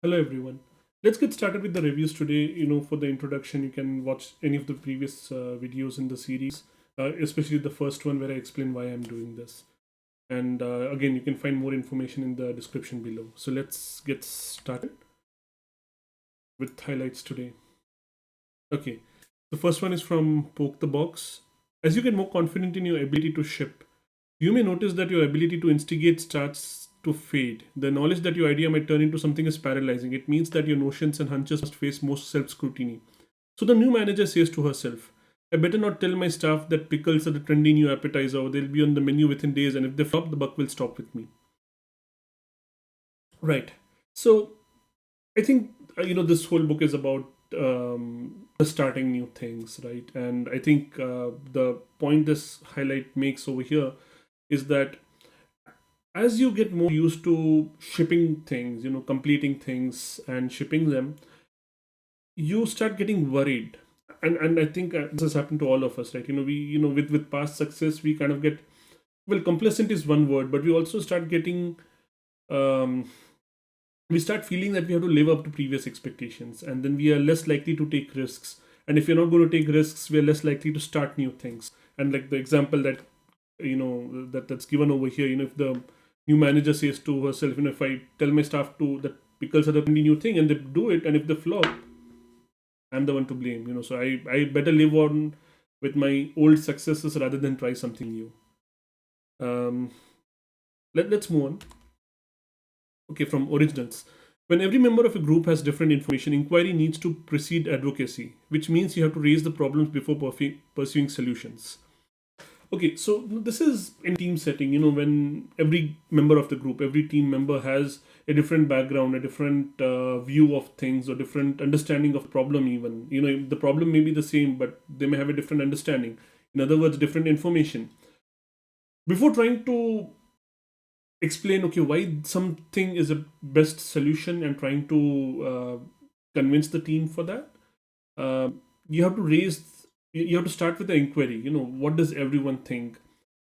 Hello everyone. Let's get started with the reviews today. For the introduction, you can watch any of the previous videos in the series, especially the first one where I explain why I'm doing this. And again, you can find more information in the description below. So let's get started with highlights today. Okay, the first one is from Poke the Box. As you get more confident in your ability to ship, you may notice that your ability to instigate starts to fade. The knowledge that your idea might turn into something is paralyzing. It means that your notions and hunches must face more self scrutiny. So the new manager says to herself, I better not tell my staff that pickles are the trendy new appetizer or they'll be on the menu within days, and if they flop, the buck will stop with me. Right. So I think this whole book is about starting new things, right? And I think the point this highlight makes over here is that as you get more used to shipping things, completing things and shipping them, you start getting worried. And I think this has happened to all of us, right? With past success, we kind of get, well, complacent is one word, but we also start getting um, we start feeling that we have to live up to previous expectations, and then we are less likely to take risks. And if you're not going to take risks, we are less likely to start new things. And like the example that that's given over here, if the new manager says to herself, if I tell my staff to that pickles are the only new thing and they do it, and if they flop, I'm the one to blame. So I better live on with my old successes rather than try something new. um let's move on. Okay, from originals. When every member of a group has different information, inquiry needs to precede advocacy, which means you have to raise the problems before pursuing solutions. Okay, so this is in team setting, when every member of the group, every team member has a different background, a different view of things, or different understanding of problem. Even, the problem may be the same, but they may have a different understanding. In other words, different information. Before trying to explain, okay, why something is a best solution and trying to convince the team for that, uh, you have to you have to start with the inquiry. What does everyone think?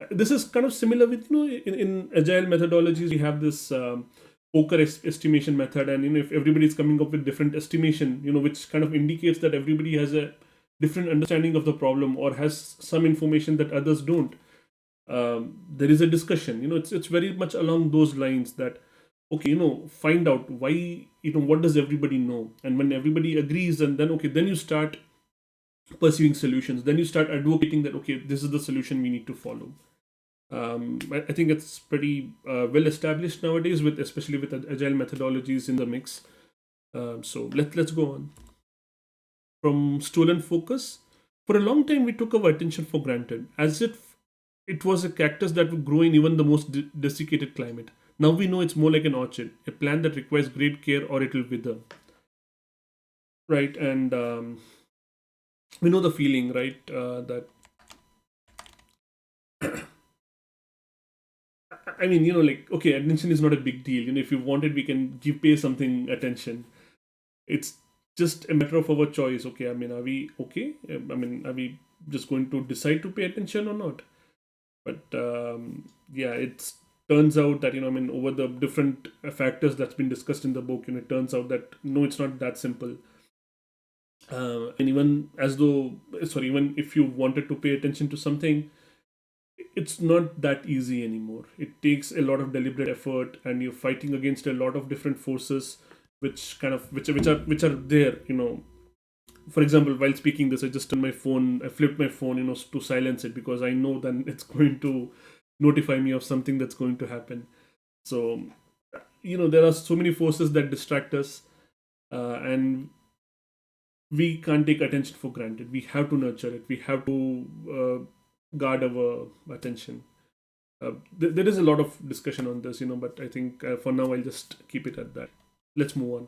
This is kind of similar with, in agile methodologies we have this poker estimation method. And if everybody is coming up with different estimation, which kind of indicates that everybody has a different understanding of the problem or has some information that others don't. There is a discussion. It's very much along those lines that, okay, find out why, what does everybody know, and when everybody agrees, and then, okay, then you start pursuing solutions, then you start advocating that, okay, this is the solution we need to follow. I think it's pretty well established nowadays, with especially with agile methodologies in the mix. So let's go on. From stolen focus. For a long time, we took our attention for granted, as if it was a cactus that would grow in even the most desiccated climate. Now we know it's more like an orchard, a plant that requires great care or it will wither. Right? And we know the feeling, right? That I mean, like, okay, attention is not a big deal. If you want it, we can pay something attention. It's just a matter of our choice. Okay, I mean, are we okay? I mean, are we just going to decide to pay attention or not? But yeah, it turns out that, I mean, over the different factors that's been discussed in the book, it turns out that no, it's not that simple. And even as though, sorry, even if you wanted to pay attention to something, it's not that easy anymore. It takes a lot of deliberate effort, and you're fighting against a lot of different forces, which kind of which are there. For example, while speaking this, I just turned my phone, I flipped my phone, to silence it, because I know then it's going to notify me of something that's going to happen. So, there are so many forces that distract us, and we can't take attention for granted. We have to nurture it. We have to guard our attention. There is a lot of discussion on this, but I think for now I'll just keep it at that. Let's move on.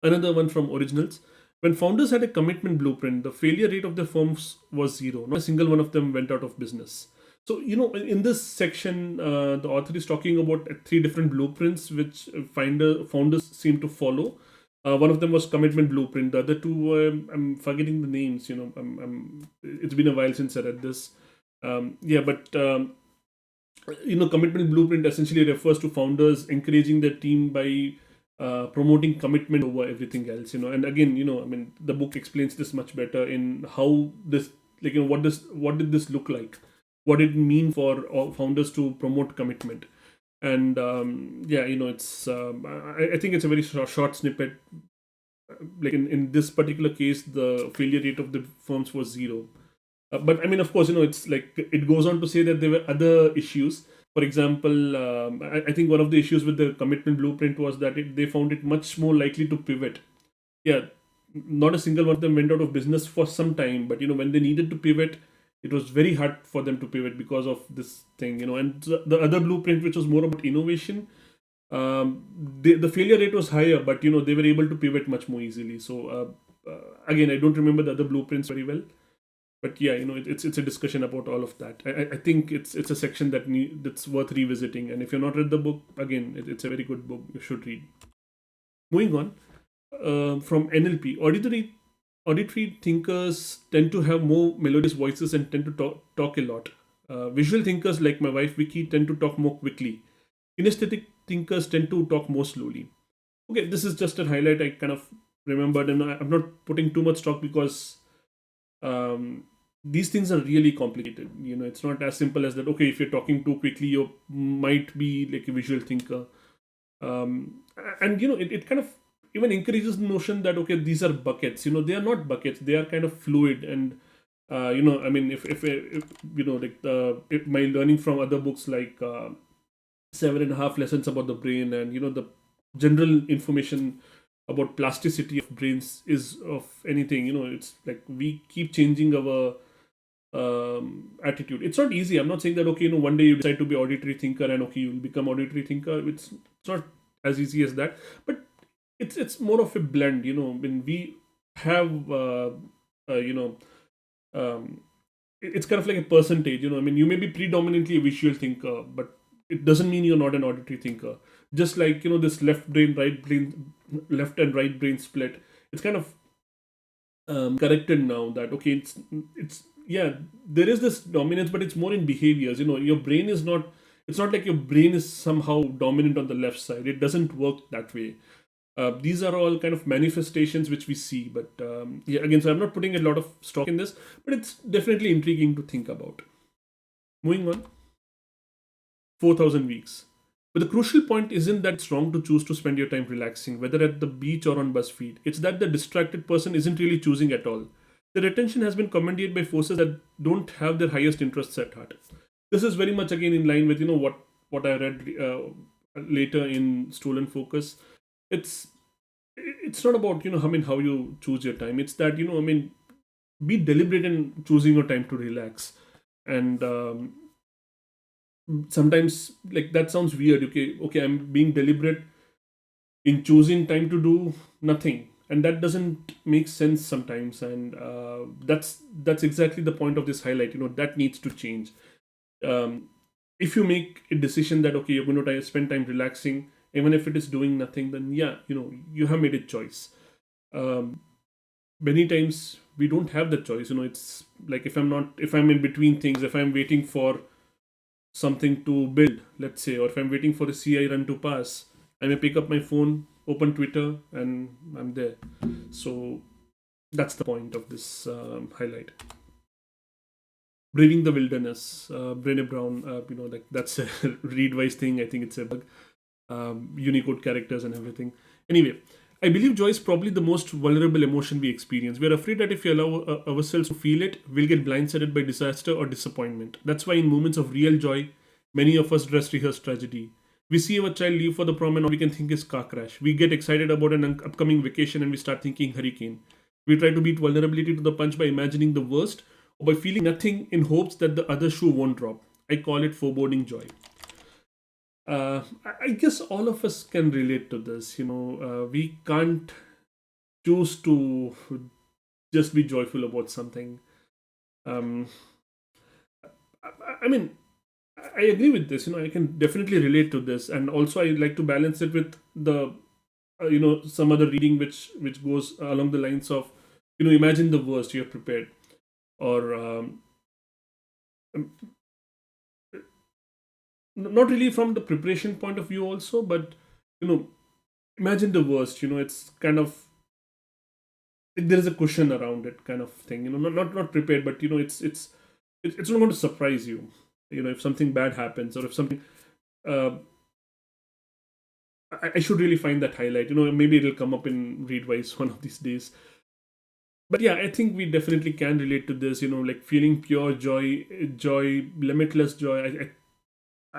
Another one from originals. When founders had a commitment blueprint, the failure rate of their firms was zero. Not a single one of them went out of business. So, in this section, the author is talking about three different blueprints which founders seem to follow. One of them was commitment blueprint. The other two, I'm forgetting the names. It's been a while since I read this. Yeah, but commitment blueprint essentially refers to founders encouraging their team by promoting commitment over everything else. And again, I mean, the book explains this much better in how this, like, what did this look like, what did it mean for founders to promote commitment. And yeah, it's I think it's a very short snippet. Like in this particular case, the failure rate of the firms was zero. But I mean, of course, it's like it goes on to say that there were other issues. For example, I think one of the issues with the commitment blueprint was that they found it much more likely to pivot. Yeah, not a single one of them went out of business for some time, but when they needed to pivot, it was very hard for them to pivot because of this thing. And the other blueprint, which was more about innovation, the failure rate was higher, but they were able to pivot much more easily. So again, I don't remember the other blueprints very well, but yeah, it's a discussion about all of that. I think it's a section that's worth revisiting, and if you're not read the book, again, it's a very good book, you should read. Moving on, from NLP, auditory thinkers tend to have more melodious voices and tend to talk a lot. Visual thinkers like my wife Vicky tend to talk more quickly. Kinesthetic thinkers tend to talk more slowly. Okay, this is just a highlight I kind of remembered, and I'm not putting too much stock because um, these things are really complicated. It's not as simple as that. Okay, if you're talking too quickly, you might be like a visual thinker. And it kind of even encourages the notion that, okay, these are buckets. They are not buckets, they are kind of fluid. And I mean, if like if my learning from other books like 7.5 lessons about the brain, and the general information about plasticity of brains is of anything, it's like we keep changing our attitude. It's not easy. I'm not saying that, okay, one day you decide to be auditory thinker and okay, you'll become auditory thinker. It's not as easy as that. But it's more of a blend. When we have uh, you know um, it's kind of like a percentage. I mean, you may be predominantly a visual thinker, but it doesn't mean you're not an auditory thinker. Just like this left and right brain split, it's kind of corrected now. That, okay, it's yeah, there is this dominance, but it's more in behaviors. Your brain is not, it's not like your brain is somehow dominant on the left side. It doesn't work that way. These are all kind of manifestations which we see. But yeah, again, so I'm not putting a lot of stock in this, but it's definitely intriguing to think about. Moving on, 4,000 weeks. But the crucial point isn't that it's wrong to choose to spend your time relaxing, whether at the beach or on BuzzFeed. It's that the distracted person isn't really choosing at all. Their attention has been commanded by forces that don't have their highest interests at heart. This is very much again in line with what I read later in Stolen Focus. It's it's not about I mean, how you choose your time. It's that I mean, be deliberate in choosing your time to relax. And sometimes, like, that sounds weird. Okay, I'm being deliberate in choosing time to do nothing, and that doesn't make sense sometimes. And that's exactly the point of this highlight. That needs to change. um, if you make a decision that, okay, you're going to spend time relaxing, even if it is doing nothing, then yeah, you have made a choice. um, Many times we don't have the choice. It's like, if I'm in between things, if I'm waiting for something to build, let's say, or if I'm waiting for a CI run to pass, I may pick up my phone, open Twitter, and I'm there. So that's the point of this highlight. Braving the Wilderness, Brené Brown, like, that's a read-wise thing. I think it's a bug. Unicode characters and everything. Anyway, I believe joy is probably the most vulnerable emotion we experience. We are afraid that if we allow ourselves to feel it, we'll get blindsided by disaster or disappointment. That's why, in moments of real joy, many of us dress rehearse tragedy. We see our child leave for the prom and all we can think is car crash. We get excited about an upcoming vacation and we start thinking hurricane. We try to beat vulnerability to the punch by imagining the worst or by feeling nothing in hopes that the other shoe won't drop. I call it foreboding joy. I guess all of us can relate to this. We can't choose to just be joyful about something. Um, I mean, I agree with this. I can definitely relate to this, and also I like to balance it with the some other reading which goes along the lines of, imagine the worst, you're prepared. Or not really from the preparation point of view also, but you know imagine the worst. It's kind of, there is a cushion around it, kind of thing. Not prepared, but it's not going to surprise you. If something bad happens, or if something, uh, I should really find that highlight. Maybe it'll come up in Readwise one of these days. But yeah, I think we definitely can relate to this. Like feeling pure joy, limitless joy.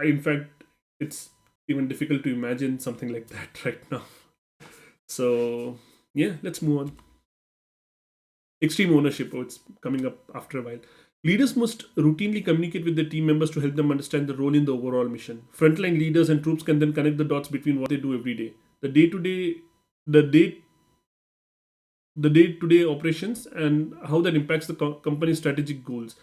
In fact, it's even difficult to imagine something like that right now. So yeah, let's move on. Extreme ownership. Oh, it's coming up after a while. Leaders must routinely communicate with their team members to help them understand the role in the overall mission. Frontline leaders and troops can then connect the dots between what they do every day, the day to day, the day the day-to-day operations, and how that impacts the company's strategic goals.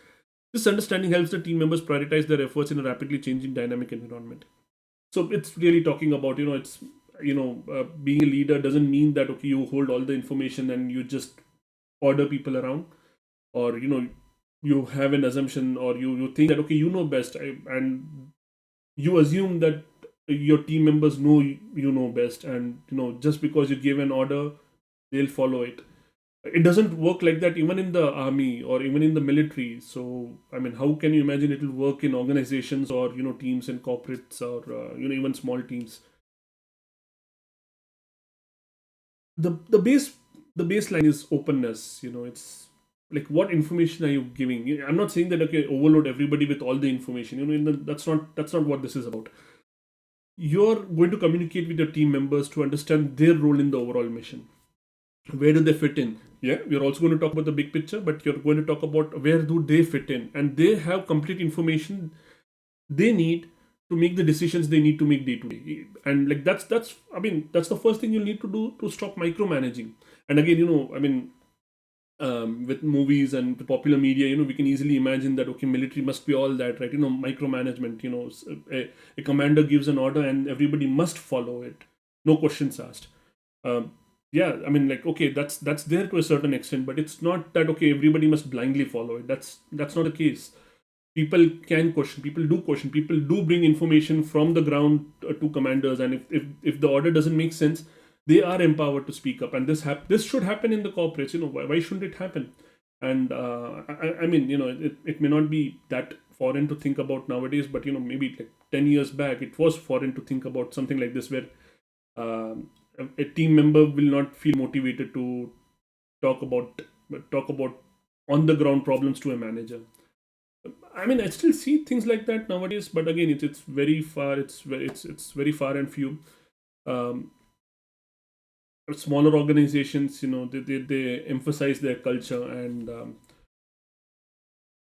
This understanding helps the team members prioritize their efforts in a rapidly changing dynamic environment. So it's really talking about, it's, being a leader doesn't mean that, okay, you hold all the information and you just order people around, or, you have an assumption, or you think that, okay, you know best, and you assume that your team members know you know best, and, just because you give an order, they'll follow it. It doesn't work like that even in the army or even in the military. So I mean, how can you imagine it will work in organizations, or teams and corporates, or even small teams? The the base the baseline is openness. It's like, what information are you giving? I'm not saying that, okay, overload everybody with all the information. That's not what this is about. You're going to communicate with your team members to understand their role in the overall mission. Where do they fit in? Yeah, we're also going to talk about the big picture, but you're going to talk about where do they fit in, and they have complete information they need to make the decisions they need to make day to day. And like, that's I mean, that's the first thing you need to do to stop micromanaging. And again, I mean, with movies and the popular media, we can easily imagine that, okay, military must be all that, right? Micromanagement. A commander gives an order and everybody must follow it, no questions asked. um, yeah, I mean, like, okay, that's there to a certain extent, but it's not that, okay, everybody must blindly follow it. That's not the case. People can question, people do bring information from the ground to commanders, and if the order doesn't make sense, they are empowered to speak up. And this should happen in the corporates. Why shouldn't it happen? And I mean, it may not be that foreign to think about nowadays, but maybe like 10 years back it was foreign to think about something like this, where um, a team member will not feel motivated to talk about talk about on the ground problems to a manager. I mean, I still see things like that nowadays, but again, it's very far. It's very far and few. Um, Smaller organizations, they emphasize their culture, and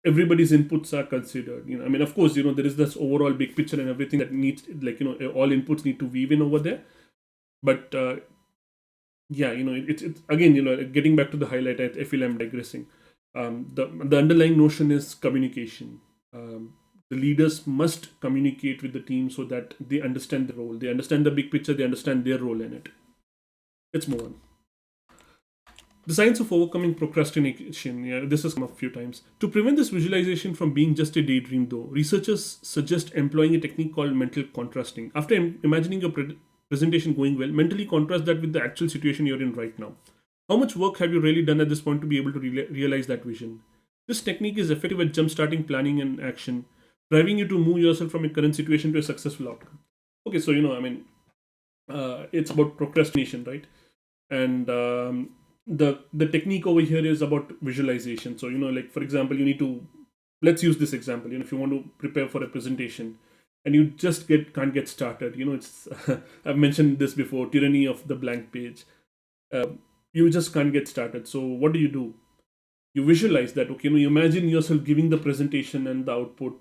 everybody's inputs are considered. I mean, of course, there is this overall big picture and everything that needs, like, all inputs need to weave in over there. But yeah, it's again, getting back to the highlight. I feel I'm digressing. The underlying notion is communication. The leaders must communicate with the team so that they understand the role, they understand the big picture, they understand their role in it. Let's move on. The science of overcoming procrastination. Yeah, this has come up a few times. To prevent this visualization from being just a daydream, though, researchers suggest employing a technique called mental contrasting. After imagining your presentation going well, mentally contrast that with the actual situation you're in right now. How much work have you really done at this point to be able to realize that vision? This technique is effective at jumpstarting planning and action, driving you to move yourself from a current situation to a successful outcome. Okay, so I mean, it's about procrastination, right? And the technique over here is about visualization. So like, for example, you need to, let's use this example. If you want to prepare for a presentation and you just can't get started, it's I've mentioned this before, tyranny of the blank page. uh, you just can't get started. So what do? You visualize that, okay, you imagine yourself giving the presentation and the output,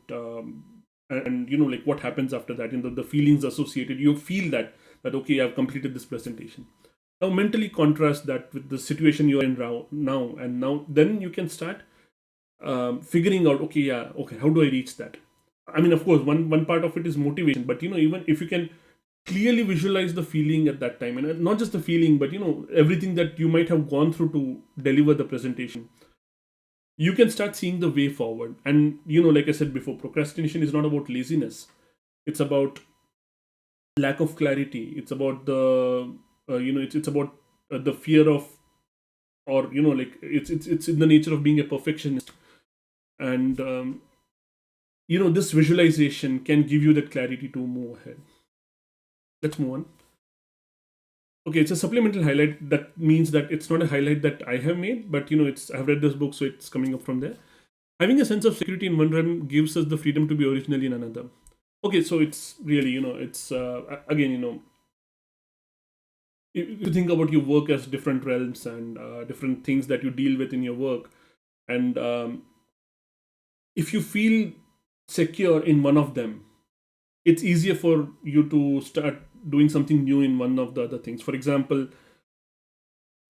and like, what happens after that, the feelings associated, you feel that okay, I've completed this presentation. Now mentally contrast that with the situation you're in now, and now then you can start figuring out, okay, yeah, okay, how do I reach that? I mean, of course, one part of it is motivation, but even if you can clearly visualize the feeling at that time, and not just the feeling, but everything that you might have gone through to deliver the presentation, you can start seeing the way forward. And like I said before, procrastination is not about laziness, it's about lack of clarity, it's about the it's about the fear of, or like it's in the nature of being a perfectionist. And this visualization can give you the clarity to move ahead. Let's move on. Okay, it's a supplemental highlight. That means that it's not a highlight that I have made, but it's I've read this book, so it's coming up from there. Having a sense of security in one realm gives us the freedom to be original in another. Okay, so it's really, it's again, if you think about your work as different realms and different things that you deal with in your work, and if you feel secure in one of them, it's easier for you to start doing something new in one of the other things. For example,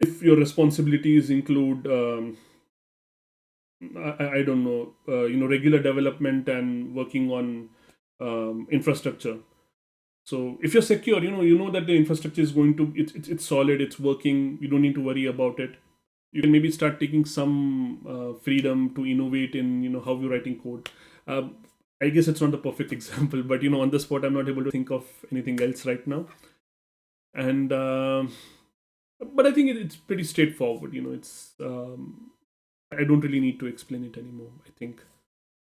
if your responsibilities include I don't know, regular development and working on infrastructure. So if you're secure, you know that the infrastructure is going to, it's solid, it's working, you don't need to worry about it. You can maybe start taking some freedom to innovate in how you're writing code. I guess it's not the perfect example, but on the spot I'm not able to think of anything else right now. And but I think it's pretty straightforward. It's I don't really need to explain it anymore, I think.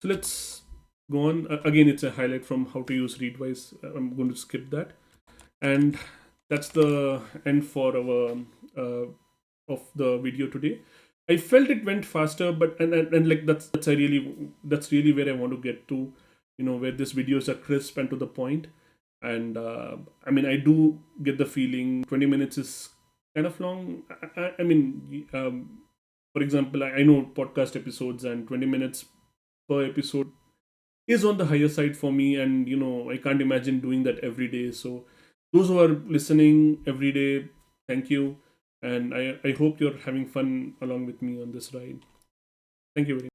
So let's go on. Again, it's a highlight from how to use Readwise. I'm going to skip that. And that's the end for our of the video today. I felt it went faster, but and like that's really where I want to get to, where these videos are crisp and to the point. And I mean, I do get the feeling 20 minutes is kind of long. I mean, for example, I know podcast episodes, and 20 minutes per episode is on the higher side for me, and I can't imagine doing that every day. So those who are listening every day, thank you, and I hope you're having fun along with me on this ride. Thank you very much.